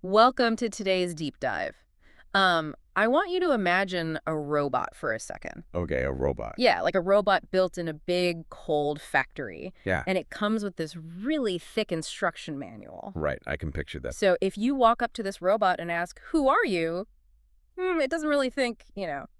Welcome to today's deep dive. I want you to imagine a robot for a second. Okay, a robot. Yeah, like a robot built in a big, cold factory. Yeah, And it comes with this really thick instruction manual. right. I can picture that. So if you walk up to this robot and ask, "Who are you?" It doesn't really think.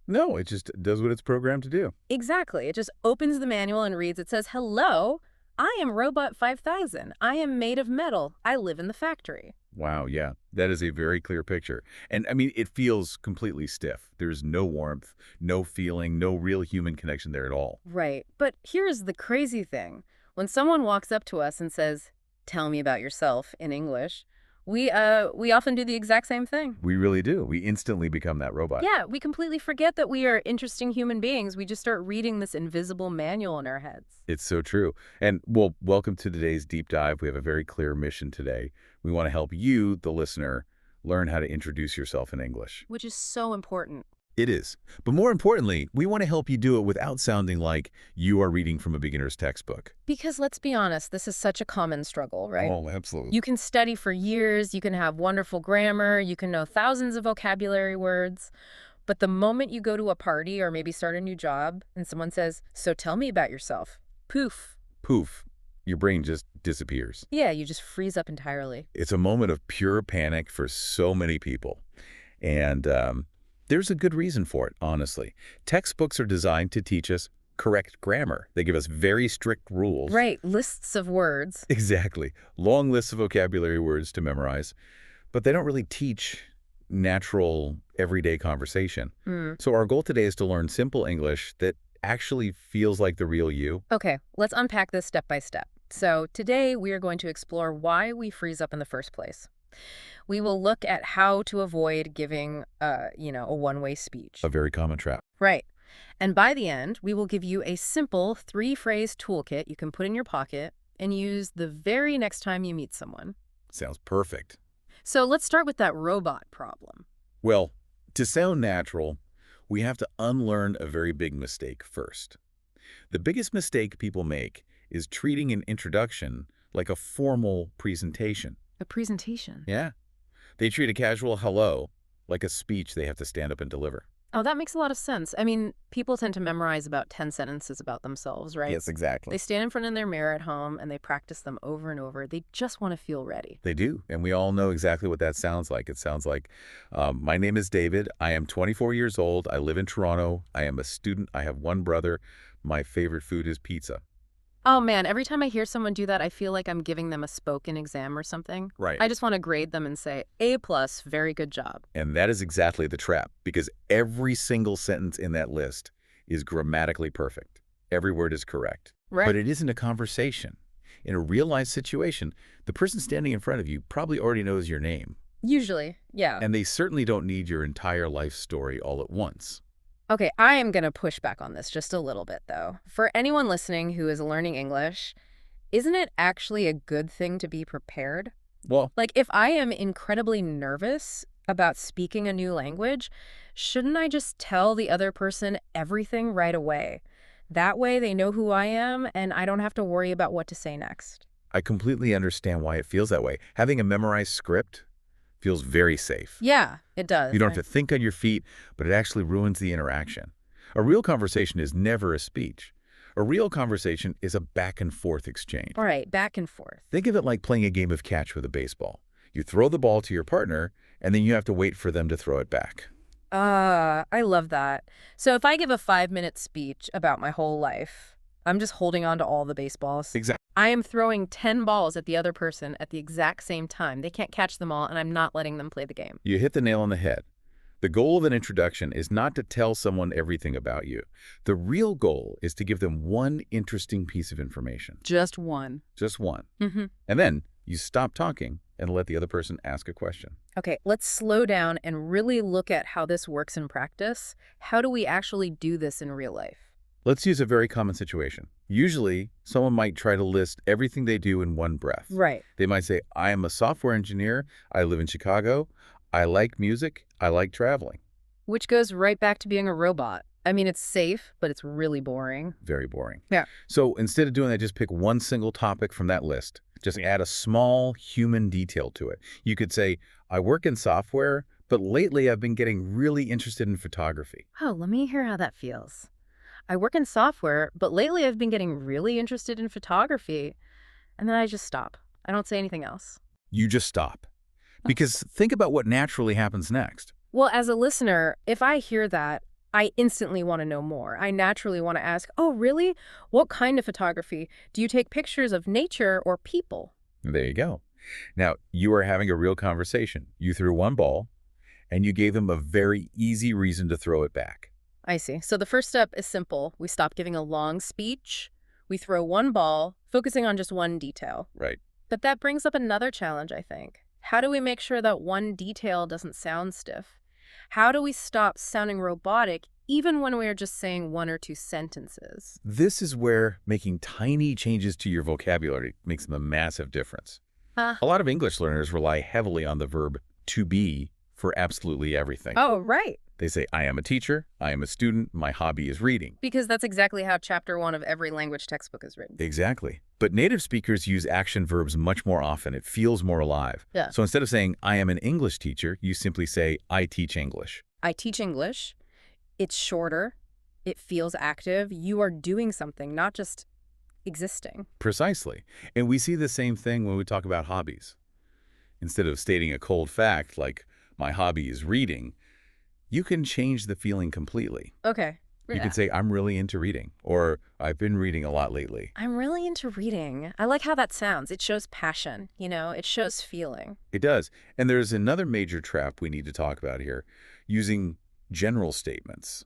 No, it just does what it's programmed to do. Exactly. It just opens the manual and reads. It says, "Hello, I am Robot 5000. I am made of metal. I live in the factory." Wow, yeah. That is a very clear picture. And I mean, it feels completely stiff. There's no warmth, no feeling, no real human connection there at all. Right. But here's the crazy thing. When someone walks up to us and says, "Tell me about yourself," in English, we often do the exact same thing. We really do. We instantly become that robot. Yeah, we completely forget that we are interesting human beings. We just start reading this invisible manual in our heads. It's so true. And well, welcome to today's deep dive. We have a very clear mission today. We want to help you, the listener, learn how to introduce yourself in English. Which is so important. It is. But more importantly, we want to help you do it without sounding like you are reading from a beginner's textbook. Because let's be honest, this is such a common struggle, right? Oh, absolutely. You can study for years, you can have wonderful grammar, you can know thousands of vocabulary words. But the moment you go to a party or maybe start a new job and someone says, "So tell me about yourself," poof. Poof, your brain just disappears. Yeah, you just freeze up entirely. It's a moment of pure panic for so many people. And there's a good reason for it, honestly. Textbooks are designed to teach us correct grammar. They give us very strict rules. Right, lists of words. Exactly. Long lists of vocabulary words to memorize. But they don't really teach natural, everyday conversation. Mm. So our goal today is to learn simple English that actually feels like the real you. Okay, let's unpack this step by step. So today we are going to explore why we freeze up in the first place. We will look at how to avoid giving, a one-way speech. A very common trap. Right. And by the end, we will give you a simple three-phrase toolkit you can put in your pocket and use the very next time you meet someone. Sounds perfect. So let's start with that robot problem. Well, to sound natural, we have to unlearn a very big mistake first. The biggest mistake people make is treating an introduction like a formal presentation. A presentation. Yeah. They treat a casual hello like a speech they have to stand up and deliver. Oh, that makes a lot of sense. I mean, people tend to memorize about 10 sentences about themselves, right? They exactly. stand in front of their mirror at home and they practice them over and over. They just want to feel ready. They do. And we all know exactly what that sounds like. It sounds like, my name is David. I am 24 years old. I live in Toronto. I am a student. I have one brother. My favorite food is pizza. Oh man, every time I hear someone do that, I feel like I'm giving them a spoken exam or something. Right. I just want to grade them and say, "A plus, very good job." And that is exactly the trap, because every single sentence in that list is grammatically perfect. Every word is correct. Right. But it isn't a conversation. In a real-life situation, the person standing in front of you probably already knows your name. Usually, yeah. And they certainly don't need your entire life story all at once. Okay, I am going to push back on this just a little bit, though. For anyone listening who is learning English, isn't it actually a good thing to be prepared? Well, Like, if I am incredibly nervous about speaking a new language, shouldn't I just tell the other person everything right away? That way they know who I am and I don't have to worry about what to say next. I completely understand why it feels that way. Having a memorized script feels very safe. Yeah, it does. You don't have to think on your feet, but it actually ruins the interaction. A real conversation is never a speech. A real conversation is a back-and-forth exchange. All right, back and forth. Think of it like playing a game of catch with a baseball. You throw the ball to your partner, and then you have to wait for them to throw it back. I love that. So if I give a 5-minute speech about my whole life, I'm just holding on to all the baseballs. Exactly. I am throwing 10 balls at the other person at the exact same time. They can't catch them all, and I'm not letting them play the game. You hit the nail on the head. The goal of an introduction is not to tell someone everything about you. The real goal is to give them one interesting piece of information. Just one. Just one. Mm-hmm. And then you stop talking and let the other person ask a question. Okay, let's slow down and really look at how this works in practice. How do we actually do this in real life? Let's use a very common situation. Usually, someone might try to list everything they do in one breath. Right. They might say, I am a software engineer. I live in Chicago. I like music. I like traveling. Which goes right back to being a robot. I mean, it's safe, but it's really boring. Very boring. Yeah. So instead of doing that, just pick one single topic from that list. Just add a small human detail to it. You could say, I work in software, but lately I've been getting really interested in photography. Oh, let me hear how that feels. I work in software, but lately I've been getting really interested in photography. And then I just stop. I don't say anything else. You just stop. Because think about what naturally happens next. Well, as a listener, if I hear that, I instantly want to know more. I naturally want to ask, oh, really? What kind of photography? Do you take pictures of nature or people? There you go. Now, you are having a real conversation. You threw one ball, and you gave them a very easy reason to throw it back. I see. So the first step is simple. We stop giving a long speech. We throw one ball, focusing on just one detail. Right. But that brings up another challenge, I think. How do we make sure that one detail doesn't sound stiff? How do we stop sounding robotic even when we are just saying one or two sentences? This is where making tiny changes to your vocabulary makes a massive difference. Uh, A lot of English learners rely heavily on the verb to be for absolutely everything. oh, right. They say, I am a teacher, I am a student, my hobby is reading. Because that's exactly how chapter 1 of every language textbook is written. Exactly. But native speakers use action verbs much more often. It feels more alive. Yeah. So instead of saying, I am an English teacher, you simply say, I teach English. I teach English. It's shorter. It feels active. You are doing something, not just existing. Precisely. And we see the same thing when we talk about hobbies. Instead of stating a cold fact like, my hobby is reading, you can change the feeling completely. Okay. You could say, I'm really into reading, or I've been reading a lot lately. I'm really into reading. I like how that sounds. It shows passion, it shows feeling. It does. And there's another major trap we need to talk about here, using general statements.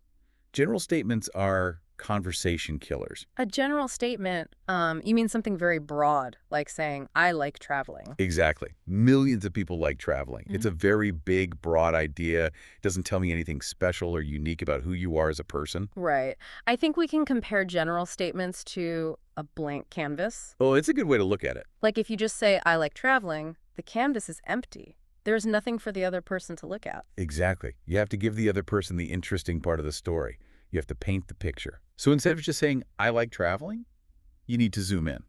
General statements are conversation killers. A general statement, you mean something very broad, like saying, I like traveling. Exactly. Millions of people like traveling. Mhm. It's a very big, broad idea. It doesn't tell me anything special or unique about who you are as a person. Right. I think we can compare general statements to a blank canvas. Oh, it's a good way to look at it. Like if you just say, I like traveling, the canvas is empty. There's nothing for the other person to look at. Exactly. You have to give the other person the interesting part of the story. You have to paint the picture. So instead of just saying, I like traveling, you need to zoom in.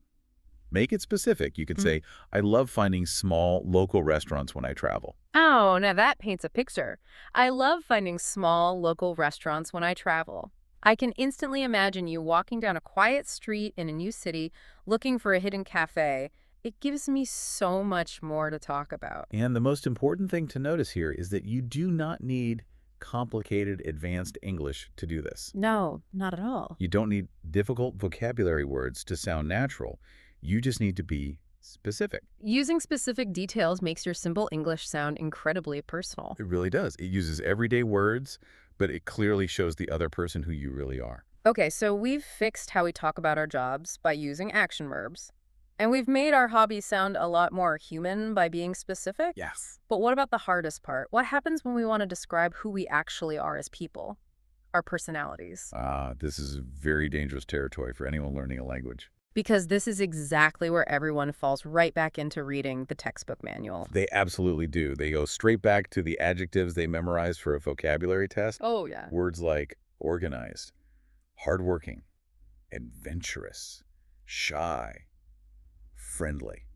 Make it specific. You could say, I love finding small, local restaurants when I travel. Oh, now that paints a picture. I love finding small, local restaurants when I travel. I can instantly imagine you walking down a quiet street in a new city looking for a hidden cafe. It gives me so much more to talk about. And the most important thing to notice here is that you do not need complicated, advanced English to do this. No, not at all. You don't need difficult vocabulary words to sound natural. You just need to be specific. Using specific details makes your simple English sound incredibly personal. It really does. It uses everyday words, but it clearly shows the other person who you really are. Okay, so we've fixed how we talk about our jobs by using action verbs. And we've made our hobbies sound a lot more human by being specific. Yes. But what about the hardest part? What happens when we want to describe who we actually are as people? Our personalities. This is very dangerous territory for anyone learning a language. Because this is exactly where everyone falls right back into reading the textbook manual. They absolutely do. They go straight back to the adjectives they memorized for a vocabulary test. Oh, yeah. Words like organized, hardworking, adventurous, shy, friendly.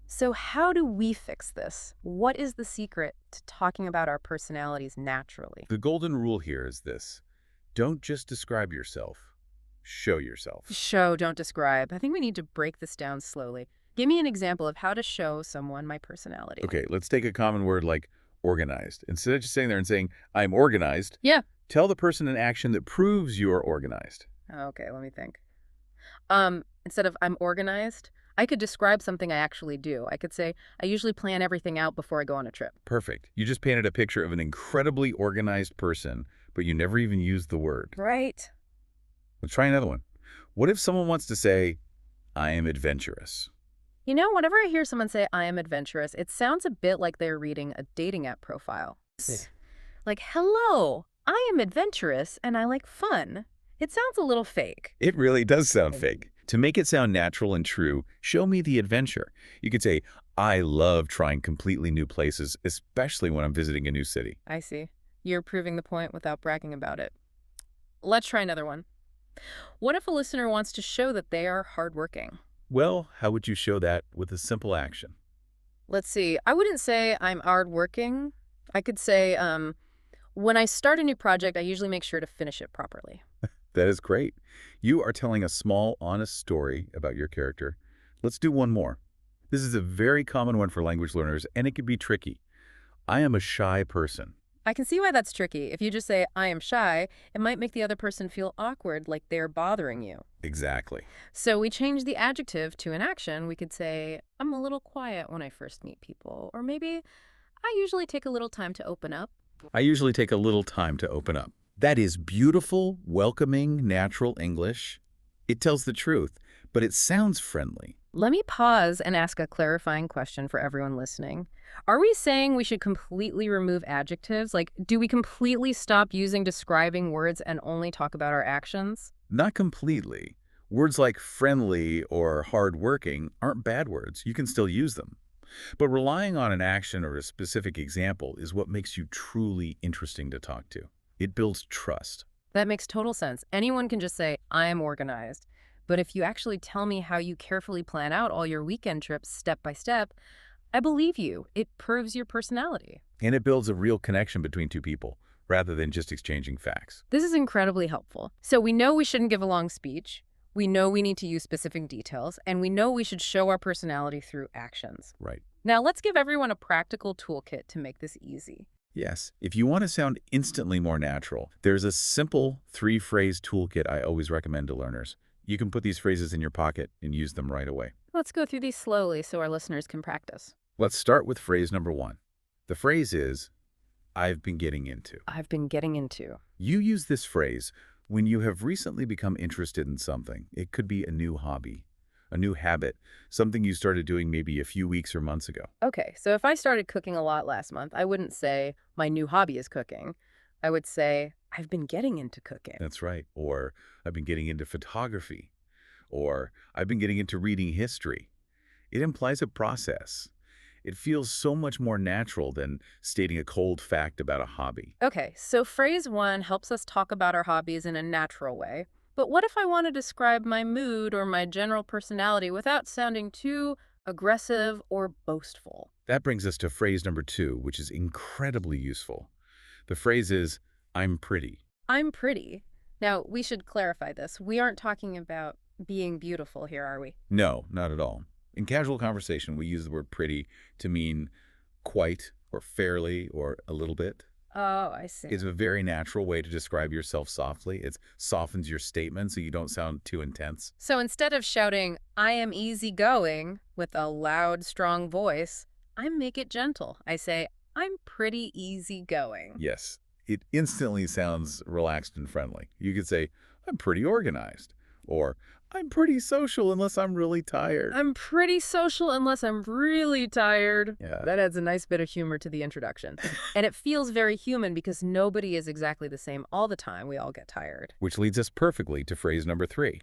So how do we fix this? What is the secret to talking about our personalities naturally? The golden rule here is this. Don't just describe yourself. Show yourself. Show, don't describe. I think we need to break this down slowly. Give me an example of how to show someone my personality. Okay, let's take a common word like organized. Instead of just sitting there and saying, I'm organized, Yeah. tell the person an action that proves you are organized. Okay, let me think. Instead of I'm organized, I could describe something I actually do. I could say, I usually plan everything out before I go on a trip. Perfect. You just painted a picture of an incredibly organized person, but you never even used the word. Right. Let's try another one. What if someone wants to say, I am adventurous? Whenever I hear someone say I am adventurous, it sounds a bit like they're reading a dating app profile. Yeah. Like, hello, I am adventurous and I like fun. It sounds a little fake. It really does sound fake. To make it sound natural and true, show me the adventure. You could say, I love trying completely new places, especially when I'm visiting a new city. I see. You're proving the point without bragging about it. Let's try another one. What if a listener wants to show that they are hardworking? Well, how would you show that with a simple action? Let's see. I wouldn't say I'm hardworking. I could say, when I start a new project, I usually make sure to finish it properly. That is great. You are telling a small, honest story about your character. Let's do one more. This is a very common one for language learners, and it can be tricky. I am a shy person. I can see why that's tricky. If you just say, I am shy, it might make the other person feel awkward, like they're bothering you. Exactly. So we change the adjective to an action. We could say, I'm a little quiet when I first meet people. Or maybe, I usually take a little time to open up. I usually take a little time to open up. That is beautiful, welcoming, natural English. It tells the truth, but it sounds friendly. Let me pause and ask a clarifying question for everyone listening. Are we saying we should completely remove adjectives? Like, do we completely stop using describing words and only talk about our actions? Not completely. Words like friendly or hardworking aren't bad words. You can still use them. But relying on an action or a specific example is what makes you truly interesting to talk to. It builds trust. That makes total sense. Anyone can just say, I am organized. But if you actually tell me how you carefully plan out all your weekend trips step by step, I believe you. It proves your personality. And it builds a real connection between two people, rather than just exchanging facts. This is incredibly helpful. So we know we shouldn't give a long speech. We know we need to use specific details. And we know we should show our personality through actions. Right. Now let's give everyone a practical toolkit to make this easy. Yes, if you want to sound instantly more natural, there's a simple 3-phrase toolkit I always recommend to learners. You can put these phrases in your pocket and use them right away. Let's go through these slowly so our listeners can practice. Let's start with phrase number 1. The phrase is, I've been getting into. I've been getting into. You use this phrase when you have recently become interested in something. It could be a new hobby, a new habit, something you started doing maybe a few weeks or months ago. Okay, so if I started cooking a lot last month, I wouldn't say my new hobby is cooking. I would say I've been getting into cooking. That's right. Or I've been getting into photography. Or I've been getting into reading history. It implies a process. It feels so much more natural than stating a cold fact about a hobby. Okay, so phrase 1 helps us talk about our hobbies in a natural way. But what if I want to describe my mood or my general personality without sounding too aggressive or boastful? That brings us to phrase number 2, which is incredibly useful. The phrase is, I'm pretty. I'm pretty. Now, we should clarify this. We aren't talking about being beautiful here, are we? No, not at all. In casual conversation, we use the word pretty to mean quite or fairly or a little bit. Oh, I see. It's a very natural way to describe yourself softly. It softens your statement so you don't sound too intense. So instead of shouting, I am easygoing with a loud, strong voice, I make it gentle. I say, I'm pretty easygoing. Yes, it instantly sounds relaxed and friendly. You could say, I'm pretty organized, or I'm pretty social unless I'm really tired. I'm pretty social unless I'm really tired. Yeah. That adds a nice bit of humor to the introduction. And it feels very human because nobody is exactly the same all the time. We all get tired. Which leads us perfectly to phrase number 3.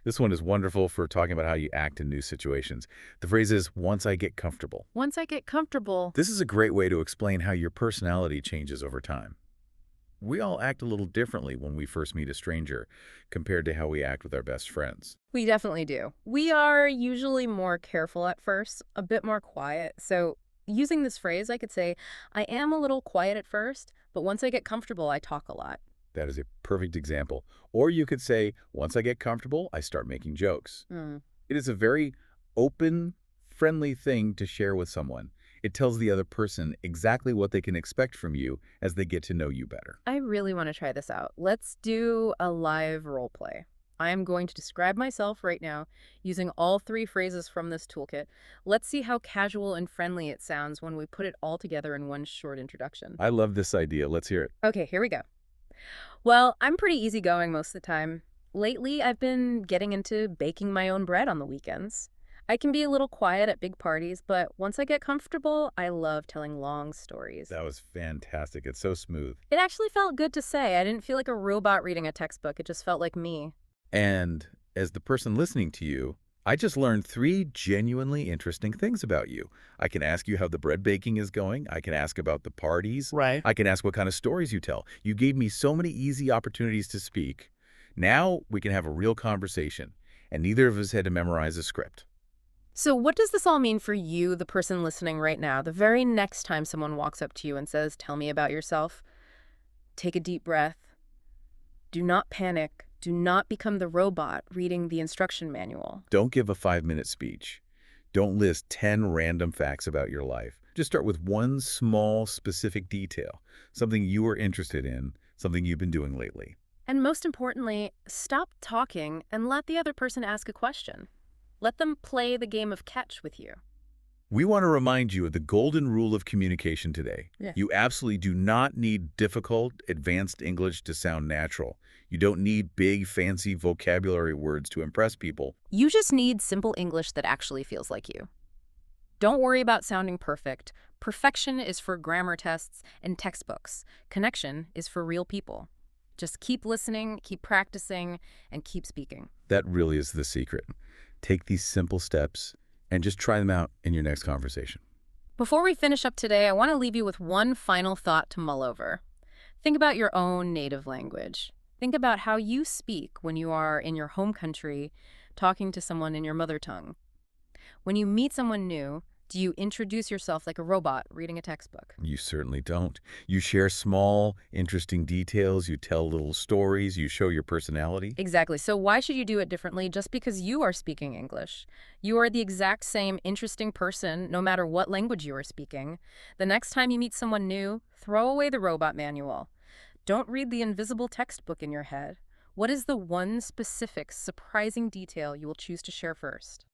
This one is wonderful for talking about how you act in new situations. The phrase is, once I get comfortable. Once I get comfortable. This is a great way to explain how your personality changes over time. We all act a little differently when we first meet a stranger compared to how we act with our best friends. We definitely do. We are usually more careful at first, a bit more quiet. So using this phrase, I could say, I am a little quiet at first, but once I get comfortable, I talk a lot. That is a perfect example. Or you could say, once I get comfortable, I start making jokes. It is a very open, friendly thing to share with someone. It tells the other person exactly what they can expect from you as they get to know you better. I really want to try this out. Let's do a live role play. I am going to describe myself right now using all 3 phrases from this toolkit. Let's see how casual and friendly it sounds when we put it all together in one short introduction. I love this idea. Let's hear it. Okay, here we go. Well, I'm pretty easygoing most of the time. Lately, I've been getting into baking my own bread on the weekends. I can be a little quiet at big parties, but once I get comfortable, I love telling long stories. That was fantastic. It's so smooth. It actually felt good to say. I didn't feel like a robot reading a textbook. It just felt like me. And as the person listening to you, I just learned 3 genuinely interesting things about you. I can ask you how the bread baking is going. I can ask about the parties. Right. I can ask what kind of stories you tell. You gave me so many easy opportunities to speak. Now we can have a real conversation. and neither of us had to memorize a script. So what does this all mean for you, the person listening right now, the very next time someone walks up to you and says, "Tell me about yourself"? Take a deep breath. Do not panic. Do not become the robot reading the instruction manual. Don't give a 5-minute speech. Don't list 10 random facts about your life. Just start with one small, specific detail, something you are interested in, something you've been doing lately. And most importantly, stop talking and let the other person ask a question. Let them play the game of catch with you. We want to remind you of the golden rule of communication today. Yeah. You absolutely do not need difficult, advanced English to sound natural. You don't need big, fancy vocabulary words to impress people. You just need simple English that actually feels like you. Don't worry about sounding perfect. Perfection is for grammar tests and textbooks. Connection is for real people. Just keep listening, keep practicing, and keep speaking. That really is the secret. Take these simple steps and just try them out in your next conversation. Before we finish up today, I want to leave you with one final thought to mull over. Think about your own native language. Think about how you speak when you are in your home country talking to someone in your mother tongue. When you meet someone new, do you introduce yourself like a robot reading a textbook? You certainly don't. You share small, interesting details, you tell little stories, you show your personality. Exactly. So why should you do it differently just because you are speaking English? You are the exact same interesting person no matter what language you are speaking. The next time you meet someone new, throw away the robot manual. Don't read the invisible textbook in your head. What is the one specific, surprising detail you will choose to share first?